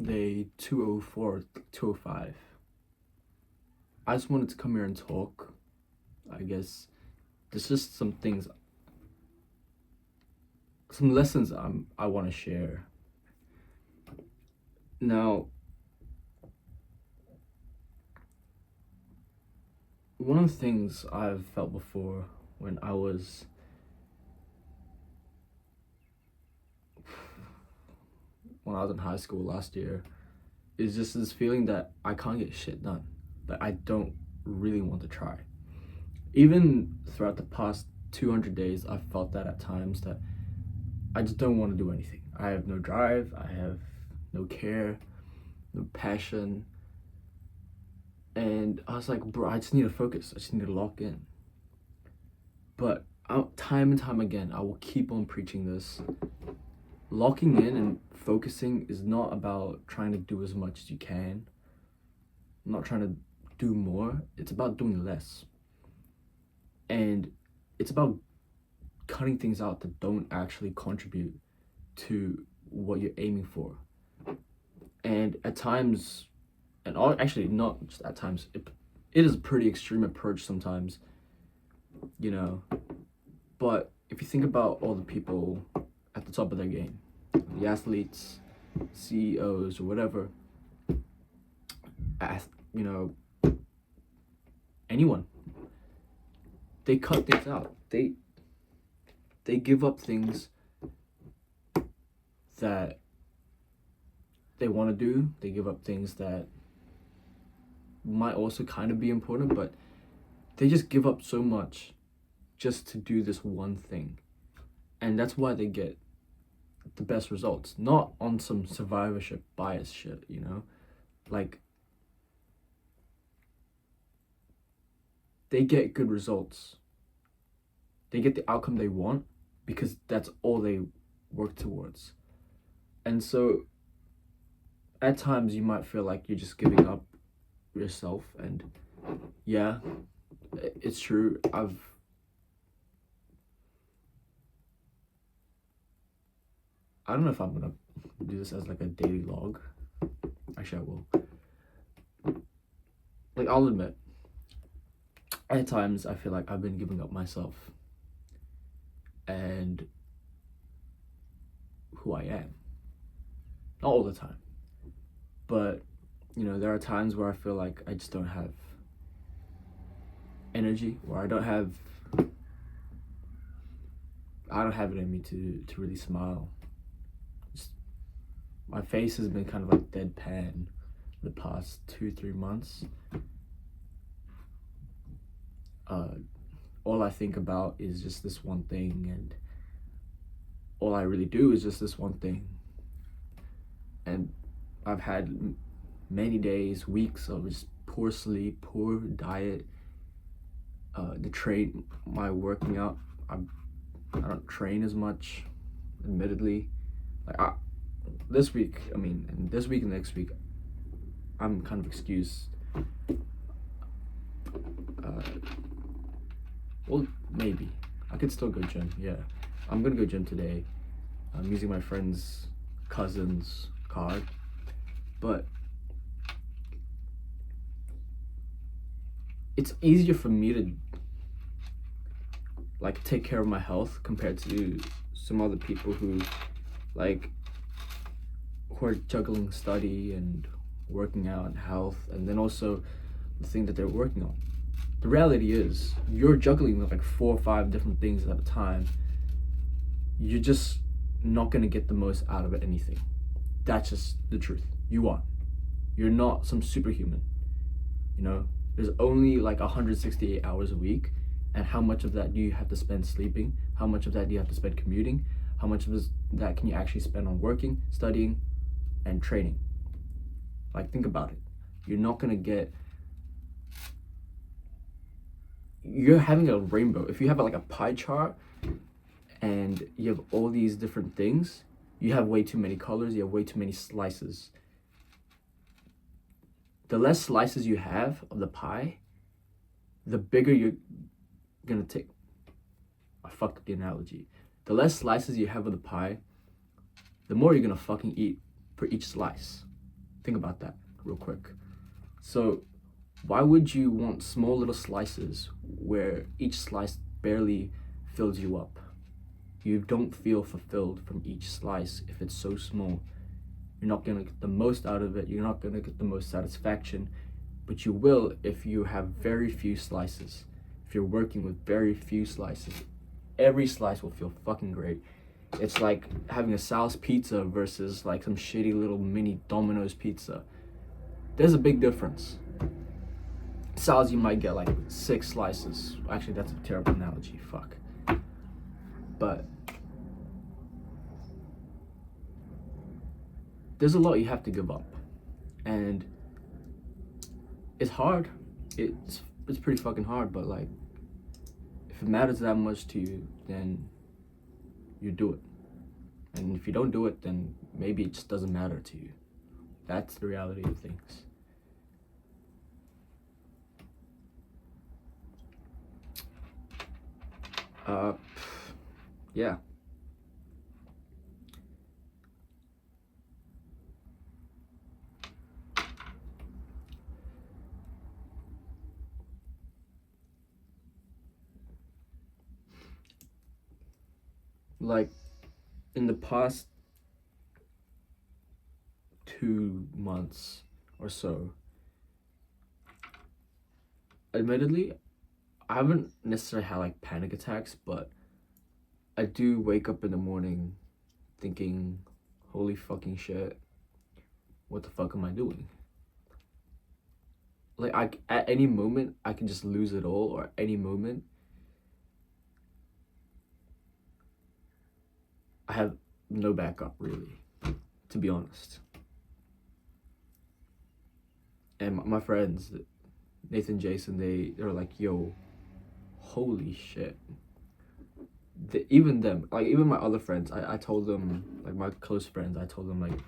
day 204, 205. I just wanted to come here and talk. I guess there's just some things, some lessons I want to share. Now, one of the things I've felt before when I was in high school last year is just this feeling that I can't get shit done, that I don't really want to try. Even throughout the past 200 days, I've felt that at times, that I just don't want to do anything. I have no drive, I have no care, no passion. And I was like, bro, I just need to focus. I just need to lock in. But time and time again, I will keep on preaching this. Locking in and focusing is not about trying to do as much as you can. I'm not trying to do more. It's about doing less. And it's about cutting things out that don't actually contribute to what you're aiming for. And at times, and actually not just at times, it is a pretty extreme approach sometimes, you know. But if you think about all the people at the top of their game, the athletes, CEOs, or whatever, you know, anyone, they cut things out. They give up things that they want to do. They give up things that might also kind of be important, but they just give up so much just to do this one thing. And that's why they get the best results, not on some survivorship bias shit, you know? Like, they get good results. They get the outcome they want because that's all they work towards. And so at times you might feel like you're just giving up yourself, and yeah, it's true. I don't know if I'm gonna do this as like a daily log. Actually, I will. Like, I'll admit, at times I feel like I've been giving up myself and who I am. Not all the time, but you know, there are times where I feel like I just don't have energy, or I don't have it in me to really smile. My face has been kind of like deadpan the past 2-3 months. All I think about is just this one thing, and all I really do is just this one thing. And I've had many days, weeks of just poor sleep, poor diet, my working out. I don't train as much, admittedly. Like, this week and next week, I'm kind of excused. Well, maybe I could still go gym. Yeah, I'm gonna go gym today. I'm using my friend's cousin's card, but it's easier for me to like take care of my health compared to some other people who are juggling study and working out and health, and then also the thing that they're working on. The reality is, you're juggling with like 4 or 5 different things at a time. You're just not gonna get the most out of anything. That's just the truth. You aren't. You're not some superhuman. You know, there's only like 168 hours a week, and how much of that do you have to spend sleeping? How much of that do you have to spend commuting? How much of that can you actually spend on working, studying, and training? Like, think about it. You're not gonna get, you're having a rainbow. If you have like a pie chart and you have all these different things, you have way too many colors, you have way too many slices. The less slices you have of the pie, the bigger you're gonna take. I fucked up the analogy. The less slices you have of the pie, the more you're gonna fucking eat for each slice. Think about that real quick. So why would you want small little slices where each slice barely fills you up? You don't feel fulfilled from each slice if it's so small. You're not gonna get the most out of it. You're not gonna get the most satisfaction, but you will if you have very few slices. If you're working with very few slices, every slice will feel fucking great. It's like having a Sal's pizza versus like some shitty little mini Domino's pizza. There's a big difference. Sal's, you might get like 6 slices. Actually, that's a terrible analogy. Fuck. But there's a lot you have to give up, and it's hard. It's pretty fucking hard. But like, if it matters that much to you, then you do it. And if you don't do it, then maybe it just doesn't matter to you. That's the reality of things. Yeah. Like, in the past 2 months or so, admittedly, I haven't necessarily had like panic attacks, but I do wake up in the morning thinking, holy fucking shit, what the fuck am I doing? Like, at any moment, I can just lose it all, or at any moment, I have no backup, really, to be honest. And my friends, Nathan, Jason, they're like, yo, holy shit. Even them, like, even my other friends, I told them, like, my close friends, I told them, like,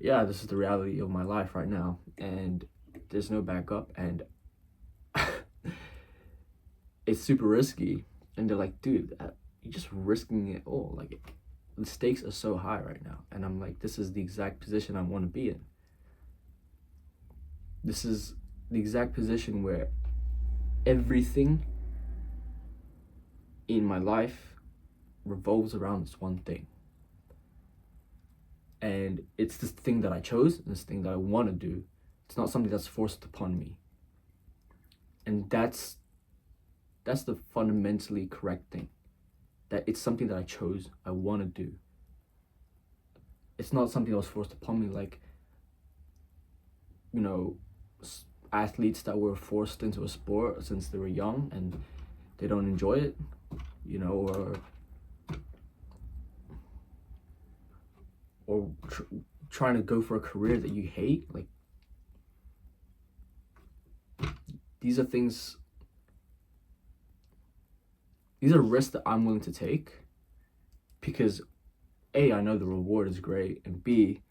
yeah, this is the reality of my life right now, and there's no backup, and it's super risky. And they're like, dude, you're just risking it all. Like, the stakes are so high right now. And I'm like, this is the exact position I want to be in. This is the exact position where everything in my life revolves around this one thing. And it's this thing that I chose, and this thing that I want to do. It's not something that's forced upon me. And that's the fundamentally correct thing. That it's something that I chose, I want to do. It's not something that was forced upon me, like, you know, athletes that were forced into a sport since they were young and they don't enjoy it, you know, or trying to go for a career that you hate. Like, these are things, these are risks that I'm willing to take because A, I know the reward is great, and B,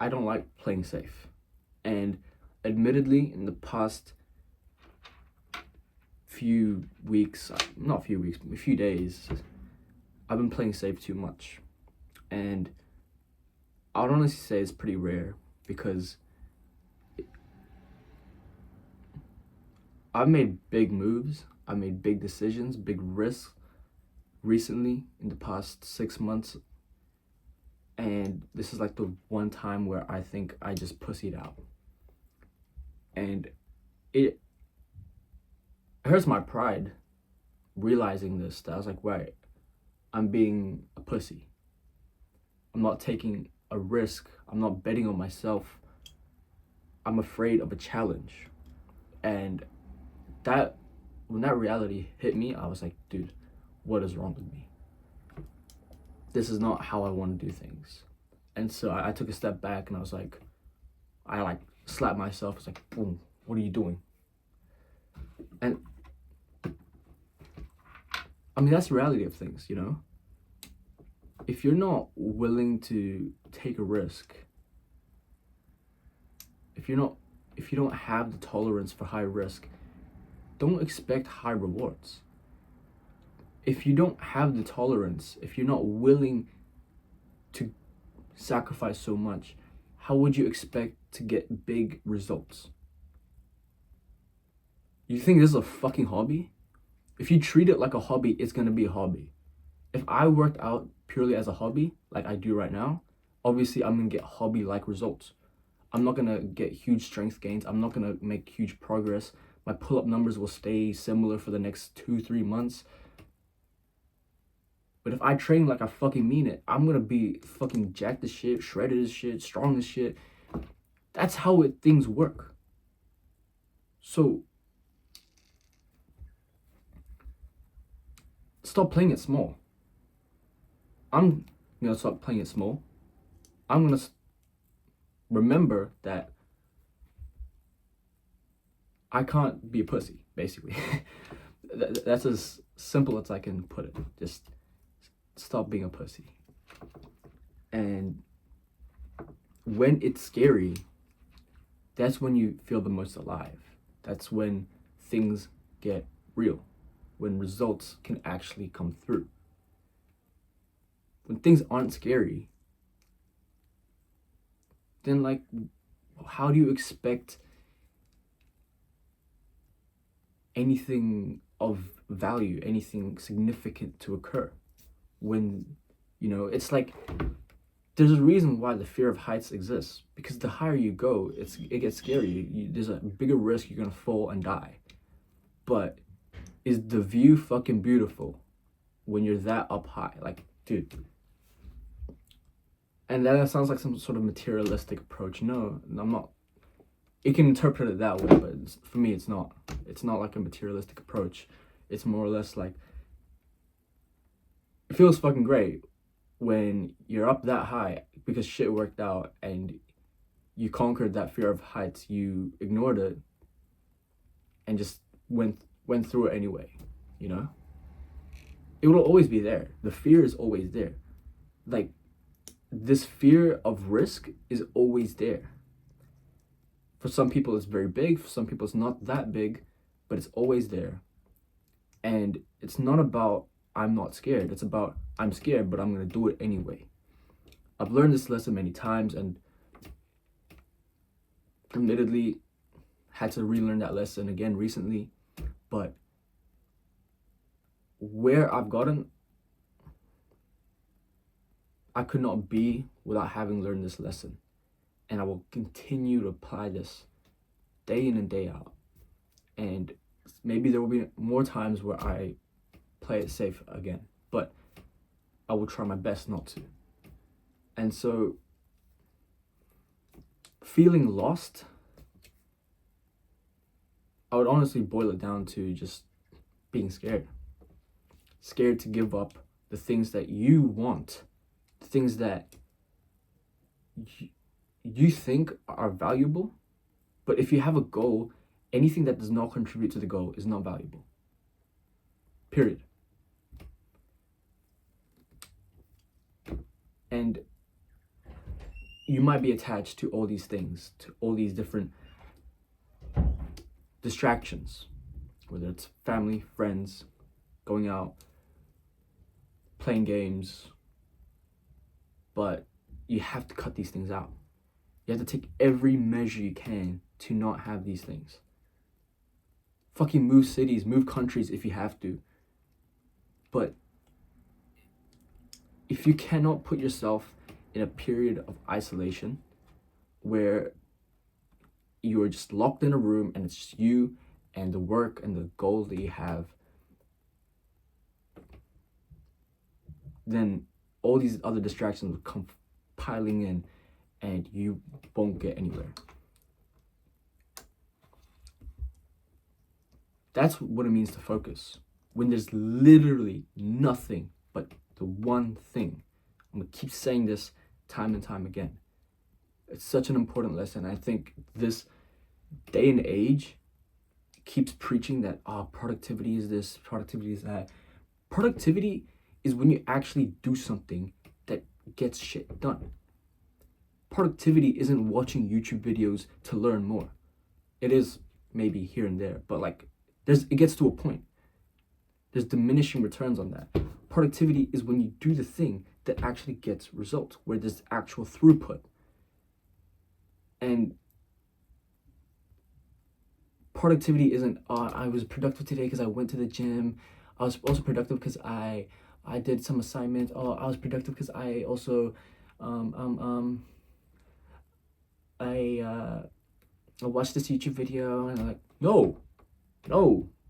I don't like playing safe. And admittedly, in the past few days, I've been playing safe too much. And I would honestly say it's pretty rare because I've made big moves, I made big decisions, big risks recently in the past 6 months. And this is like the one time where I think I just pussied out. And it hurts my pride realizing this, that I was like, right, I'm being a pussy. I'm not taking a risk. I'm not betting on myself. I'm afraid of a challenge. And when that reality hit me, I was like, dude, what is wrong with me? This is not how I want to do things. And so I took a step back and I was like, I slapped myself. It's like, boom, what are you doing? And I mean, that's the reality of things, you know? If you're not willing to take a risk, if you don't have the tolerance for high risk, don't expect high rewards. If you don't have the tolerance, if you're not willing to sacrifice so much, how would you expect to get big results? You think this is a fucking hobby? If you treat it like a hobby, it's gonna be a hobby. If I worked out purely as a hobby, like I do right now, obviously I'm gonna get hobby-like results. I'm not gonna get huge strength gains. I'm not gonna make huge progress. My pull-up numbers will stay similar for the next 2-3 months. But if I train like I fucking mean it, I'm gonna be fucking jacked as shit, shredded as shit, strong as shit. That's how things work. So stop playing it small. I'm gonna stop playing it small. I'm gonna remember that I can't be a pussy, basically. That's as simple as I can put it. Just stop being a pussy. And when it's scary, that's when you feel the most alive. That's when things get real, when results can actually come through. When things aren't scary, then like, how do you expect anything of value, anything significant to occur? When, it's like, there's a reason why the fear of heights exists, because the higher you go, it gets scary. There's a bigger risk you're gonna fall and die. But is the view fucking beautiful when you're that up high? Like, dude. And that sounds like some sort of materialistic approach. No, I'm not. You can interpret it that way, but for me, it's not. It's not like a materialistic approach. It's more or less like, it feels fucking great when you're up that high because shit worked out and you conquered that fear of heights. You ignored it and just went through it anyway. It will always be there. The fear is always there. Like, this fear of risk is always there. For some people it's very big, for some people it's not that big, but it's always there. And it's not about I'm not scared, it's about I'm scared, but I'm gonna do it anyway. I've learned this lesson many times and admittedly had to relearn that lesson again recently, but where I've gotten, I could not be without having learned this lesson. And I will continue to apply this day in and day out. And maybe there will be more times where I play it safe again, but I will try my best not to. And so, feeling lost, I would honestly boil it down to just being scared. Scared to give up the things that you want, the things that you think are valuable. But if you have a goal, anything that does not contribute to the goal is not valuable. Period. And you might be attached to all these things, to all these different distractions, whether it's family, friends, going out, playing games, but you have to cut these things out. You have to take every measure you can to not have these things. Fucking move cities, move countries if you have to. But if you cannot put yourself in a period of isolation where you are just locked in a room and it's just you and the work and the goals that you have, then all these other distractions will come piling in and you won't get anywhere. That's what it means to focus. When there's literally nothing but the one thing. I'm gonna keep saying this time and time again. It's such an important lesson. I think this day and age keeps preaching that productivity is this, productivity is that. Productivity is when you actually do something that gets shit done. Productivity isn't watching YouTube videos to learn more. It is maybe here and there, but like it gets to a point. There's diminishing returns on that. Productivity is when you do the thing that actually gets results, where there's actual throughput. And productivity isn't, I was productive today because I went to the gym. I was also productive because I did some assignments. Oh, I was productive because I also I watched this YouTube video, and I'm like, no,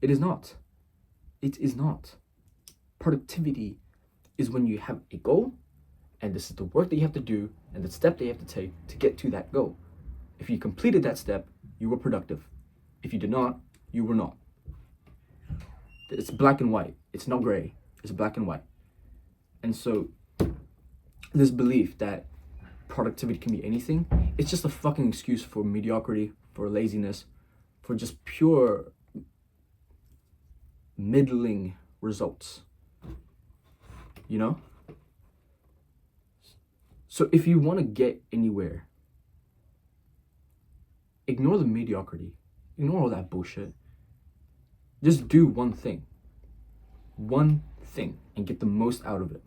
it is not. It is not. Productivity is when you have a goal, and this is the work that you have to do and the step that you have to take to get to that goal. If you completed that step, you were productive. If you did not, you were not. It's black and white. It's not gray. It's black and white. And so this belief that productivity can be anything, it's just a fucking excuse for mediocrity, for laziness, for just pure middling results. You know? So if you want to get anywhere, ignore the mediocrity. Ignore all that bullshit. Just do one thing. One thing, and get the most out of it.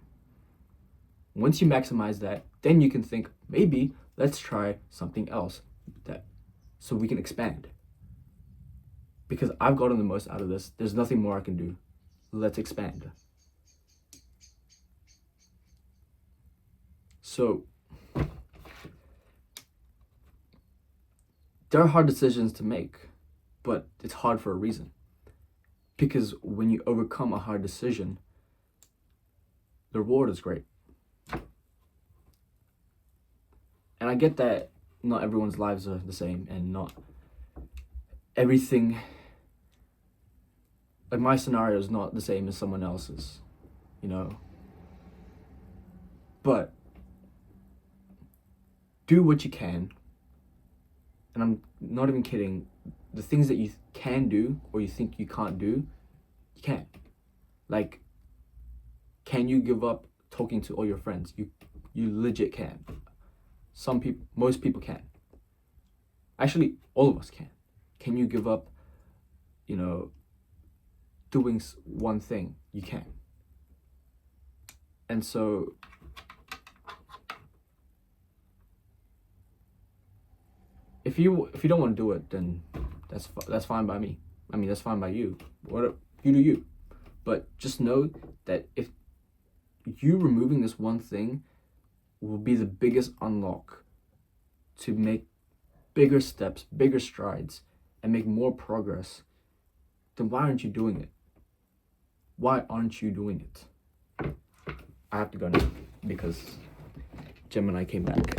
Once you maximize that, then you can think, maybe let's try something else so we can expand. Because I've gotten the most out of this. There's nothing more I can do. Let's expand. So there are hard decisions to make, but it's hard for a reason. Because when you overcome a hard decision, the reward is great. And I get that not everyone's lives are the same, and not everything, like my scenario is not the same as someone else's, you know. But do what you can, and I'm not even kidding. The things that you can do or you think you can't do, you can. Like, can you give up talking to all your friends? You legit can. Most people can. Actually, all of us can. Can you give up, doing one thing? You can. And so if you don't want to do it, then that's fine by me. I mean, that's fine by you. What you do you. But just know that if you removing this one thing will be the biggest unlock to make bigger steps, bigger strides, and make more progress, then why aren't you doing it? Why aren't you doing it? I have to go now because Gemini came back.